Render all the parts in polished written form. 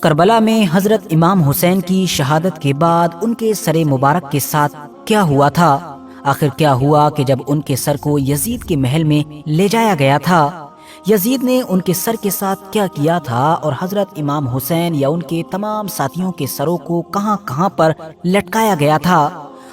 کربلا میں حضرت امام حسین کی شہادت کے بعد ان کے سر مبارک کے ساتھ کیا ہوا تھا؟ آخر کیا ہوا کہ جب ان کے سر کو یزید کے محل میں لے جایا گیا تھا، یزید نے ان کے سر کے ساتھ کیا کیا تھا، اور حضرت امام حسین یا ان کے تمام ساتھیوں کے سروں کو کہاں کہاں پر لٹکایا گیا تھا،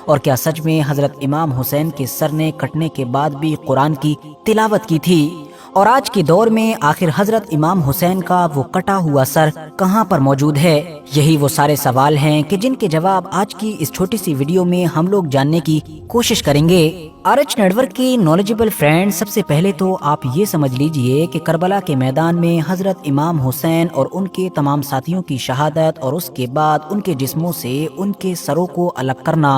اور کیا سچ میں حضرت امام حسین کے سر نے کٹنے کے بعد بھی قرآن کی تلاوت کی تھی؟ اور آج کے دور میں آخر حضرت امام حسین کا وہ کٹا ہوا سر کہاں پر موجود ہے؟ یہی وہ سارے سوال ہیں کہ جن کے جواب آج کی اس چھوٹی سی ویڈیو میں ہم لوگ جاننے کی کوشش کریں گے۔ آر-ایچ نیٹورک کے نالجبل فرینڈ، سب سے پہلے تو آپ یہ سمجھ لیجئے کہ کربلا کے میدان میں حضرت امام حسین اور ان کے تمام ساتھیوں کی شہادت اور اس کے بعد ان کے جسموں سے ان کے سروں کو الگ کرنا،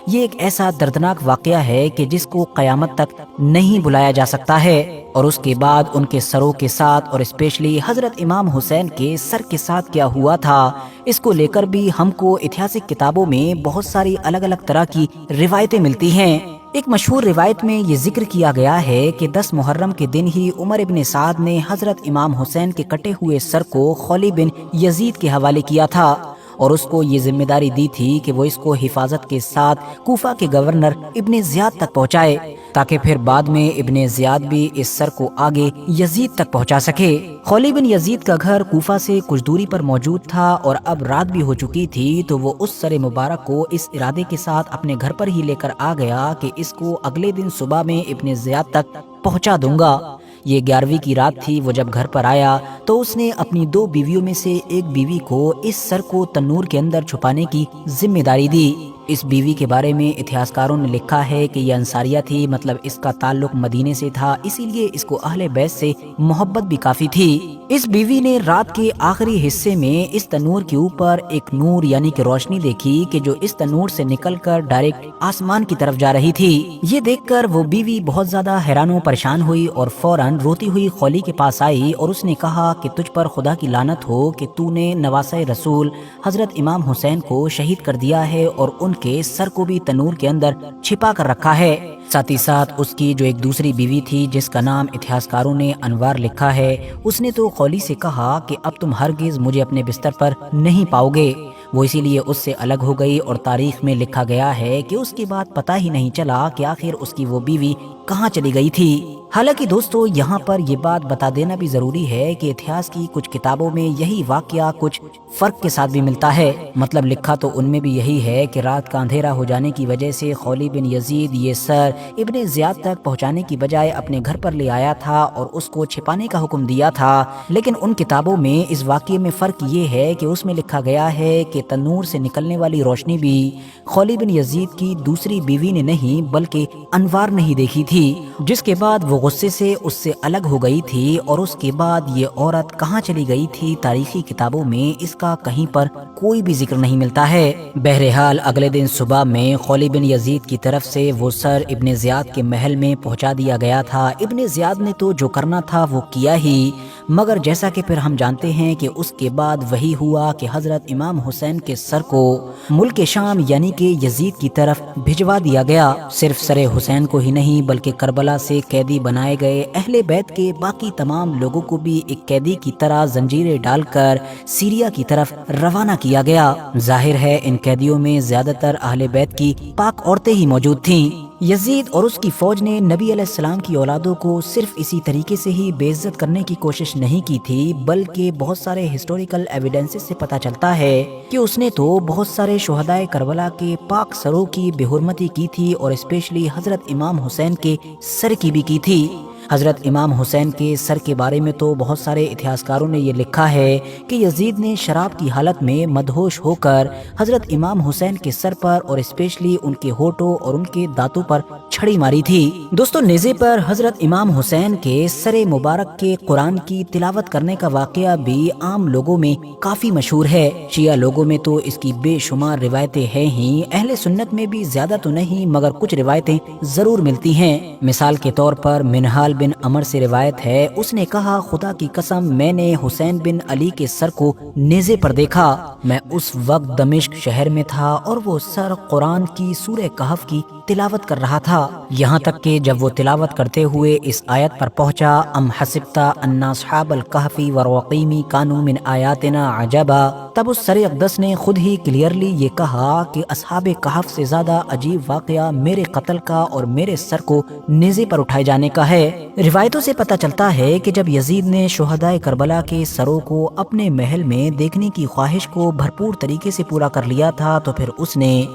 یہ ایک ایسا دردناک واقعہ ہے کہ جس کو قیامت تک نہیں بلایا جا سکتا ہے۔ اور اس کے بعد ان کے سروں کے ساتھ اور اسپیشلی حضرت امام حسین کے سر کے ساتھ کیا ہوا تھا، اس کو لے کر بھی ہم کو اتہاسک کتابوں میں بہت ساری الگ الگ طرح کی روایتیں ملتی ہیں۔ ایک مشہور روایت میں یہ ذکر کیا گیا ہے کہ 10 محرم کے دن ہی عمر ابن سعد نے حضرت امام حسین کے کٹے ہوئے سر کو خولی بن یزید کے حوالے کیا تھا، اور اس کو یہ ذمہ داری دی تھی کہ وہ اس کو حفاظت کے ساتھ کوفہ کے گورنر ابن زیاد تک پہنچائے، تاکہ پھر بعد میں ابن زیاد بھی اس سر کو آگے یزید تک پہنچا سکے۔ خولی بن یزید کا گھر کوفہ سے کچھ دوری پر موجود تھا، اور اب رات بھی ہو چکی تھی، تو وہ اس سر مبارک کو اس ارادے کے ساتھ اپنے گھر پر ہی لے کر آ گیا کہ اس کو اگلے دن صبح میں ابن زیاد تک پہنچا دوں گا۔ یہ 11ویں کی رات تھی۔ وہ جب گھر پر آیا تو اس نے اپنی 2 بیویوں میں سے ایک بیوی کو اس سر کو تنور کے اندر چھپانے کی ذمہ داری دی۔ اس بیوی کے بارے میں اتہاسکاروں نے لکھا ہے کہ یہ انصاریہ تھی، مطلب اس کا تعلق مدینے سے تھا، اسی لیے اس کو اہل بیت سے محبت بھی کافی تھی۔ اس بیوی نے رات کے آخری حصے میں اس تنور کے اوپر ایک نور یعنی کہ روشنی دیکھی کہ جو اس تنور سے نکل کر ڈائریکٹ آسمان کی طرف جا رہی تھی۔ یہ دیکھ کر وہ بیوی بہت زیادہ حیران و پریشان ہوئی اور فوراً روتی ہوئی خولی کے پاس آئی، اور اس نے کہا کہ تجھ پر خدا کی لعنت ہو کہ تو نے نواسۂ رسول حضرت امام حسین کو شہید کر دیا ہے، اور ان کے سر کو بھی تنور کے اندر چھپا کر رکھا ہے۔ ساتھ ہی ساتھ اس کی جو ایک دوسری بیوی تھی جس کا نام اتہاسکاروں نے انوار لکھا ہے، اس نے تو خولی سے کہا کہ اب تم ہرگز مجھے اپنے بستر پر نہیں پاؤ گے۔ وہ اسی لیے اس سے الگ ہو گئی، اور تاریخ میں لکھا گیا ہے کہ اس کے بعد پتہ ہی نہیں چلا کہ آخر اس کی وہ بیوی کہاں چلی گئی تھی۔ حالانکہ دوستو، یہاں پر یہ بات بتا دینا بھی ضروری ہے کہ اتہاس کی کچھ کتابوں میں یہی واقعہ کچھ فرق کے ساتھ بھی ملتا ہے، مطلب لکھا تو ان میں بھی یہی ہے کہ رات کا اندھیرا ہو جانے کی وجہ سے خولی بن یزید یہ سر ابن زیاد تک پہنچانے کی بجائے اپنے گھر پر لے آیا تھا اور اس کو چھپانے کا حکم دیا تھا۔ لیکن ان کتابوں میں اس واقعے میں فرق یہ ہے کہ اس میں لکھا گیا ہے کہ تنور سے نکلنے والی روشنی بھی خولی بن یزید کی دوسری بیوی نے نہیں بلکہ انوار نے ہی دیکھی تھی، جس کے بعد وہ غصے سے اس سے الگ ہو گئی تھی۔ اور اس کے بعد یہ عورت کہاں چلی گئی تھی، تاریخی کتابوں میں اس کا کہیں پر کوئی بھی ذکر نہیں ملتا ہے۔ بہرحال اگلے دن صبح میں خولی بن یزید کی طرف سے وہ سر ابن زیاد کے محل میں پہنچا دیا گیا تھا۔ ابن زیاد نے تو جو کرنا تھا وہ کیا ہی، مگر جیسا کہ پھر ہم جانتے ہیں کہ اس کے بعد وہی ہوا کہ حضرت امام حسین کے سر کو ملک شام یعنی کہ یزید کی طرف بھجوا دیا گیا۔ صرف سر حسین کو ہی نہیں بلکہ کربلا سے قیدی بنائے گئے اہل بیت کے باقی تمام لوگوں کو بھی ایک قیدی کی طرح زنجیریں ڈال کر سیریا کی طرف روانہ کیا گیا۔ ظاہر ہے ان قیدیوں میں زیادہ تر اہل بیت کی پاک عورتیں ہی موجود تھیں۔ یزید اور اس کی فوج نے نبی علیہ السلام کی اولادوں کو صرف اسی طریقے سے ہی بے عزت کرنے کی کوشش نہیں کی تھی، بلکہ بہت سارے ہسٹوریکل ایویڈنسز سے پتہ چلتا ہے کہ اس نے تو بہت سارے شہدائے کربلا کے پاک سروں کی بے حرمتی کی تھی، اور اسپیشلی حضرت امام حسین کے سر کی بھی کی تھی۔ حضرت امام حسین کے سر کے بارے میں تو بہت سارے اتہاسکاروں نے یہ لکھا ہے کہ یزید نے شراب کی حالت میں مدہوش ہو کر حضرت امام حسین کے سر پر اور اسپیشلی ان کے ہونٹوں اور ان کے دانتوں پر چھڑی ماری تھی۔ دوستو، نیزے پر حضرت امام حسین کے سر مبارک کے قرآن کی تلاوت کرنے کا واقعہ بھی عام لوگوں میں کافی مشہور ہے۔ شیعہ لوگوں میں تو اس کی بے شمار روایتیں ہیں ہی، اہل سنت میں بھی زیادہ تو نہیں مگر کچھ روایتیں ضرور ملتی ہیں۔ مثال کے طور پر منہال بن عمر سے روایت ہے، اس نے کہا خدا کی قسم میں نے حسین بن علی کے سر کو نیزے پر دیکھا۔ میں اس وقت دمشق شہر میں تھا اور وہ سر قرآن کی سورہ کہف کی تلاوت کر رہا تھا، یہاں تک کہ جب وہ تلاوت کرتے ہوئے اس آیت پر پہنچا ام حسبت ان اصحاب الکہف والرقیم کانوا من آیاتنا عجبا، تب اس سر اقدس نے خود ہی کلیئرلی یہ کہا کہ اصحاب کہف سے زیادہ عجیب واقعہ میرے قتل کا اور میرے سر کو نیزے پر اٹھائے جانے کا ہے۔ روایتوں سے پتہ چلتا ہے کہ جب یزید نے شہدائے کربلا کے سروں کو اپنے محل میں دیکھنے کی خواہش کو بھرپور طریقے سے پورا کر لیا تھا تو پھر اس نے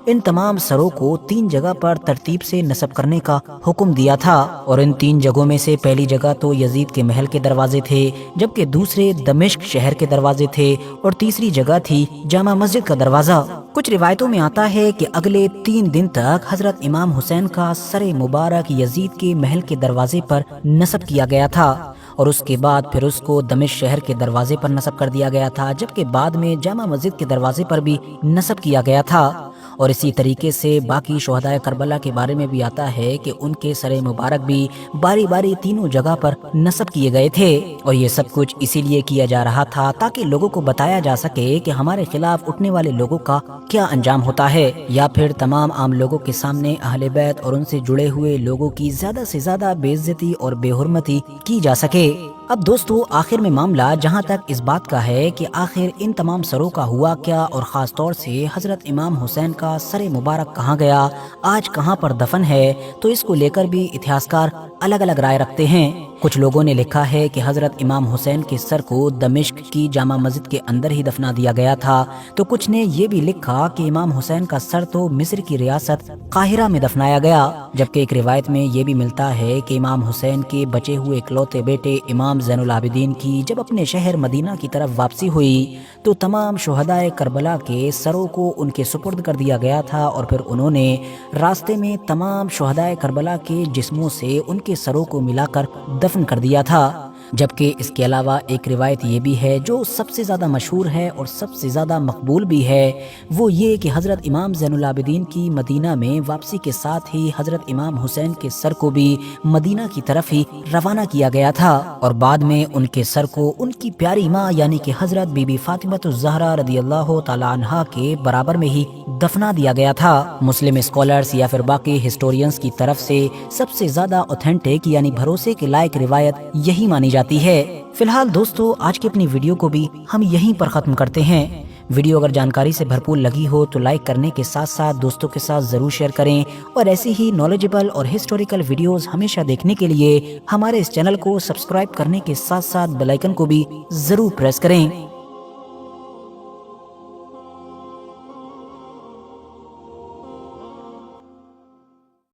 ان تمام سروں کو 3 جگہ پر ترتیب سے نصب کرنے کا حکم دیا تھا، اور ان 3 جگہوں میں سے پہلی جگہ تو یزید کے محل کے دروازے تھے، جبکہ دوسرے دمشق شہر کے دروازے تھے، اور تیسری جگہ تھی جامع مسجد کا دروازہ۔ کچھ روایتوں میں آتا ہے کہ اگلے 3 دن تک حضرت امام حسین کا سر مبارک یزید کے محل کے دروازے پر نصب کیا گیا تھا، اور اس کے بعد پھر اس کو دمشق شہر کے دروازے پر نصب کر دیا گیا تھا، جبکہ بعد میں جامع مسجد کے دروازے پر بھی نصب کیا گیا تھا۔ اور اسی طریقے سے باقی شہدائے کربلا کے بارے میں بھی آتا ہے کہ ان کے سر مبارک بھی باری باری تینوں جگہ پر نصب کیے گئے تھے، اور یہ سب کچھ اسی لیے کیا جا رہا تھا تاکہ لوگوں کو بتایا جا سکے کہ ہمارے خلاف اٹھنے والے لوگوں کا کیا انجام ہوتا ہے، یا پھر تمام عام لوگوں کے سامنے اہل بیت اور ان سے جڑے ہوئے لوگوں کی زیادہ سے زیادہ بے عزتی اور بے حرمتی کی جا سکے۔ اب دوستو، آخر میں معاملہ جہاں تک اس بات کا ہے کہ آخر ان تمام سروں کا ہوا کیا، اور خاص طور سے حضرت امام حسین کا سر مبارک کہاں گیا، آج کہاں پر دفن ہے، تو اس کو لے کر بھی اتہاسکار الگ الگ رائے رکھتے ہیں۔ کچھ لوگوں نے لکھا ہے کہ حضرت امام حسین کے سر کو دمشق کی جامع مسجد کے اندر ہی دفنا دیا گیا تھا، تو کچھ نے یہ بھی لکھا کہ امام حسین کا سر تو مصر کی ریاست قاہرہ میں دفنایا گیا، جبکہ ایک روایت میں یہ بھی ملتا ہے کہ امام حسین کے بچے ہوئے اکلوتے بیٹے امام زین العابدین کی جب اپنے شہر مدینہ کی طرف واپسی ہوئی تو تمام شہدائے کربلا کے سروں کو ان کے سپرد کر دیا گیا تھا، اور پھر انہوں نے راستے میں تمام شہدائے کربلا کے جسموں سے ان کے سروں کو ملا کر دفن کر دیا تھا۔ جبکہ اس کے علاوہ ایک روایت یہ بھی ہے جو سب سے زیادہ مشہور ہے اور سب سے زیادہ مقبول بھی ہے، وہ یہ کہ حضرت امام زین العابدین کی مدینہ میں واپسی کے ساتھ ہی حضرت امام حسین کے سر کو بھی مدینہ کی طرف ہی روانہ کیا گیا تھا، اور بعد میں ان کے سر کو ان کی پیاری ماں یعنی کہ حضرت بی بی فاطمہ الزہرا رضی اللہ تعالی عنہا کے برابر میں ہی دفنا دیا گیا تھا۔ مسلم اسکالرز یا پھر باقی ہسٹورینز کی طرف سے سب سے زیادہ اوتھینٹک یعنی بھروسے کے لائق روایت یہی مانی جاتی ہے۔ فی الحال دوستو، آج کی اپنی ویڈیو کو بھی ہم یہیں پر ختم کرتے ہیں۔ ویڈیو اگر جانکاری سے بھرپور لگی ہو تو لائک کرنے کے ساتھ ساتھ دوستوں کے ساتھ ضرور شیئر کریں، اور ایسی ہی نالجبل اور ہسٹوریکل ویڈیوز ہمیشہ دیکھنے کے لیے ہمارے اس چینل کو سبسکرائب کرنے کے ساتھ ساتھ بیل آئیکن کو بھی ضرور پریس کریں۔